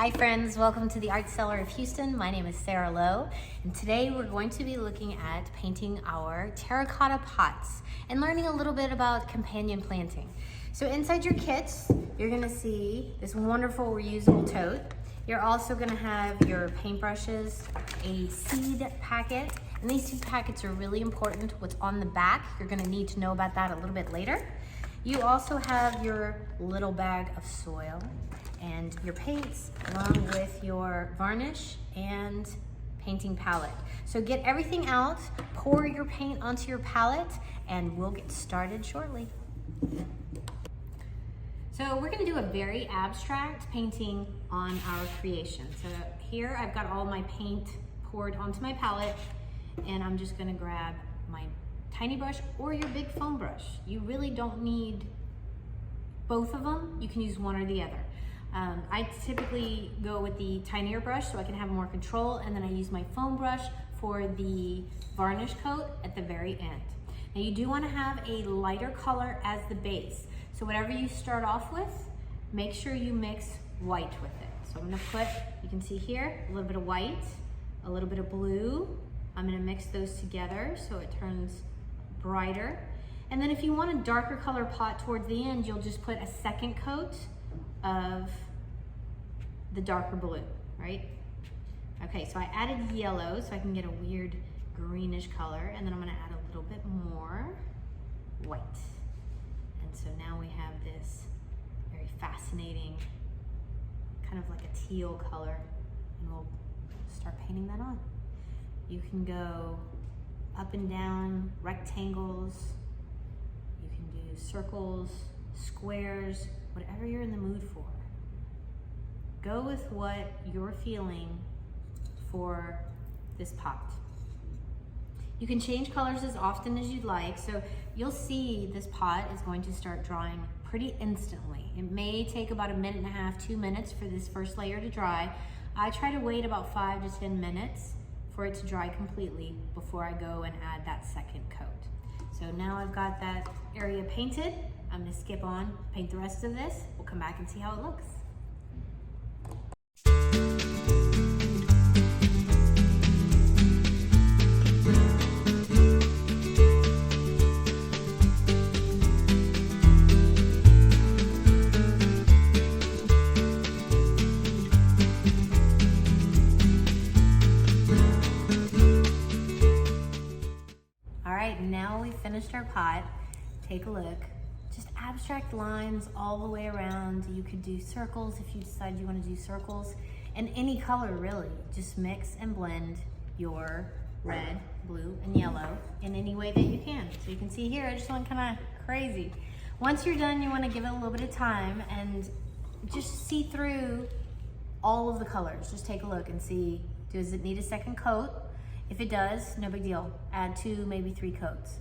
Hi friends, welcome to the Art Cellar of Houston. My name is Sarah Lowe, and today we're going to be looking at painting our terracotta pots and learning a little bit about companion planting. So inside your kits, you're gonna see this wonderful reusable tote. You're also gonna have your paintbrushes, a seed packet, and these seed packets are really important. What's on the back, you're gonna need to know about that a little bit later. You also have your little bag of soil and your paints along with your varnish and painting palette. So get everything out, pour your paint onto your palette, and we'll get started shortly. So we're gonna do a very abstract painting on our creation. So here I've got all my paint poured onto my palette, and I'm just gonna grab my tiny brush or your big foam brush. You really don't need both of them. You can use one or the other. I typically go with the tinier brush so I can have more control, and then I use my foam brush for the varnish coat at the very end. Now you do want to have a lighter color as the base. So whatever you start off with, make sure you mix white with it. So I'm going to put, you can see here, a little bit of white, a little bit of blue. I'm going to mix those together so it turns brighter. And then if you want a darker color pot towards the end, you'll just put a second coat of the darker blue, right? Okay, so I added yellow so I can get a weird greenish color, and then I'm gonna add a little bit more white. And so now we have this very fascinating, kind of like a teal color, and we'll start painting that on. You can go up and down, rectangles, you can do circles, squares, whatever you're in the mood for. Go with what you're feeling for this pot. You can change colors as often as you'd like, so you'll see this pot is going to start drying pretty instantly. It may take about 1.5 minutes, 2 minutes for this first layer to dry. I try to wait about 5 to 10 minutes for it to dry completely before I go and add that second coat. So now I've got that area painted. I'm gonna skip on, paint the rest of this. We'll come back and see how it looks. All right, now we've finished our pot. Take a look. Just abstract lines all the way around. You could do circles if you decide you want to do circles, and any color really. Just mix and blend your red, blue, and yellow in any way that you can. So you can see here, I just went kind of crazy. Once you're done, you want to give it a little bit of time and just see through all of the colors. Just take a look and see, does it need a second coat? If it does, no big deal. Add 2, maybe 3 coats.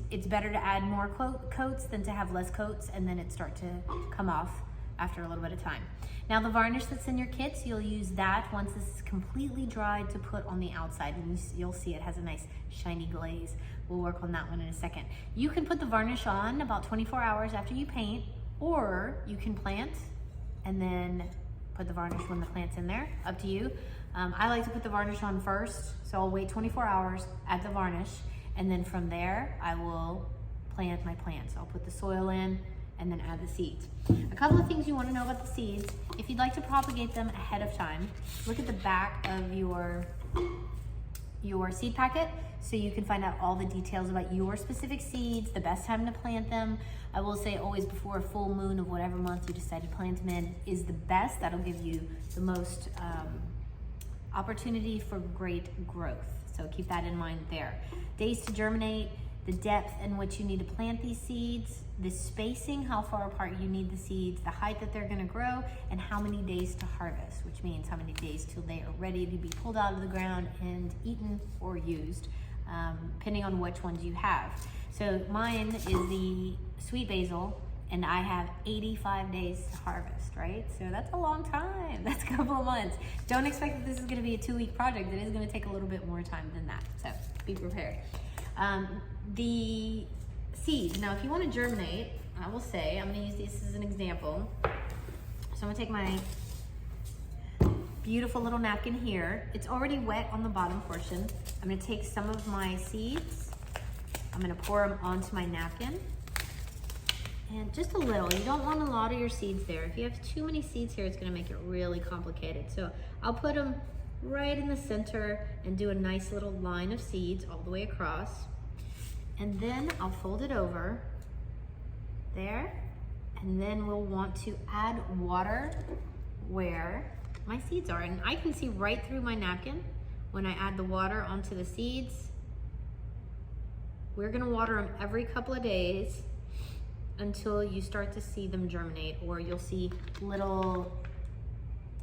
It's better to add more coats than to have less coats and then it start to come off after a little bit of time. Now the varnish that's in your kits, you'll use that once this is completely dried to put on the outside, and you'll see it has a nice shiny glaze. We'll work on that one in a second. You can put the varnish on about 24 hours after you paint, or you can plant and then put the varnish when the plant's in there, up to you. I like to put the varnish on first, so I'll wait 24 hours, add the varnish, and then from there, I will plant my plants. I'll put the soil in and then add the seeds. A couple of things you want to know about the seeds. If you'd like to propagate them ahead of time, look at the back of your seed packet so you can find out all the details about your specific seeds, the best time to plant them. I will say always before a full moon of whatever month you decide to plant them in is the best. That'll give you the most opportunity for great growth. So keep that in mind there. Days to germinate, the depth in which you need to plant these seeds, the spacing, how far apart you need the seeds, the height that they're gonna grow, and how many days to harvest, which means how many days till they are ready to be pulled out of the ground and eaten or used, depending on which ones you have. So mine is the sweet basil, and I have 85 days to harvest, right? So that's a long time. That's a couple of months. Don't expect that this is gonna be a 2-week project. It is gonna take a little bit more time than that, so be prepared. The seeds, now if you wanna germinate, I will say, I'm gonna use this as an example. So I'm gonna take my beautiful little napkin here. It's already wet on the bottom portion. I'm gonna take some of my seeds. I'm gonna pour them onto my napkin. And just a little, you don't want a lot of your seeds there. If you have too many seeds here, it's gonna make it really complicated. So I'll put them right in the center and do a nice little line of seeds all the way across. And then I'll fold it over there. And then we'll want to add water where my seeds are. And I can see right through my napkin when I add the water onto the seeds. We're gonna water them every couple of days until you start to see them germinate, or you'll see little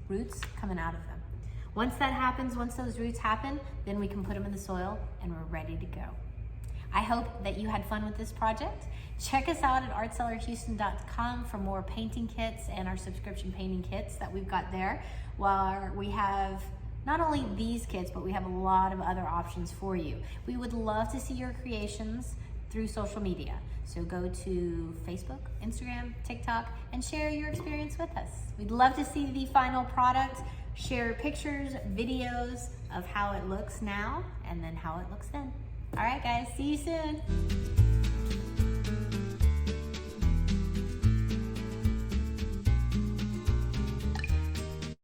roots coming out of them. Once that happens, once those roots happen, then we can put them in the soil and we're ready to go. I hope that you had fun with this project. Check us out at artcellarhouston.com for more painting kits and our subscription painting kits that we've got there. While we have not only these kits, but we have a lot of other options for you. We would love to see your creations through social media. So go to Facebook, Instagram, TikTok, and share your experience with us. We'd love to see the final product, share pictures, videos of how it looks now, and then how it looks then. All right, guys, see you soon.